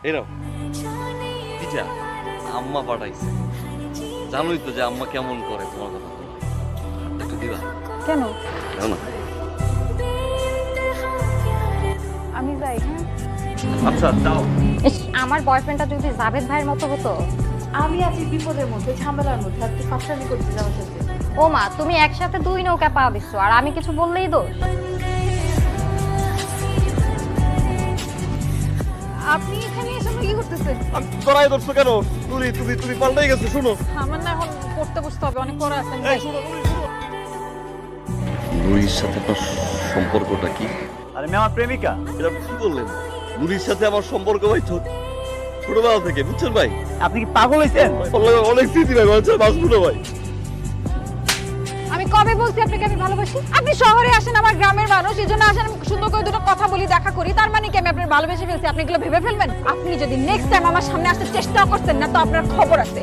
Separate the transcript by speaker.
Speaker 1: এই নাও পিঠা আম্মা পাঠাইছে। জানোই তো যে আম্মা কেমন করে তোমার কথা বলে। একটু দিবা?
Speaker 2: কেন?
Speaker 1: দাও না।
Speaker 2: আমি যাই। হ্যাঁ,
Speaker 1: আচ্ছা দাও।
Speaker 3: ইস, আমার বয়ফ্রেন্ডটা যদি জাভেদ ভাইয়ের মতো হতো।
Speaker 2: আমি আছি বিপদের মধ্যে, ঝামেলার মধ্যে, আর তুই ফাঁসলামি করছিস আমার সাথে।
Speaker 3: ও মা, তুমি একসাথে দুই নৌকা পা দিচ্ছ আর আমি কিছু বললেই দোষ।
Speaker 2: আপনি এখানে এসে আমরা কি করতেছেন?
Speaker 1: আমি তোরাই ধরছো কেন? তুমি পাল্টাই গেছো। শুনো,
Speaker 2: আমার না এখন পড়তে বসতে হবে, অনেক পড়া আছে।
Speaker 1: নুরির সাথে আপনার সম্পর্কটা কি?
Speaker 4: আরে মেয়ে আমার প্রেমিকা।
Speaker 1: এটা আপনি কি বললেন? নুরির সাথে আমার সম্পর্ক ভাই ছোটবেলা থেকে, বুঝছেন ভাই?
Speaker 4: আপনি কি পাগল হয়েছেন?
Speaker 1: অনেক স্মৃতি ভাই, মানুষের বাঁচবো না ভাই।
Speaker 2: আমি কবে বলছি আপনাকে আমি ভালোবাসি? আপনি শহরে আসেন, আমার গ্রামের মানুষ, এই জন্য আসেন, আমি সুন্দর করে দুটো কথা বলি, দেখা করি, তার মানে কি আমি আপনার ভালোবেসে ফেলছি? আপনি এগুলো ভেবে ফেলবেন? আপনি যদি নেক্সট টাইম আমার সামনে আসতে চেষ্টা করছেন না, তো আপনার খবর আছে।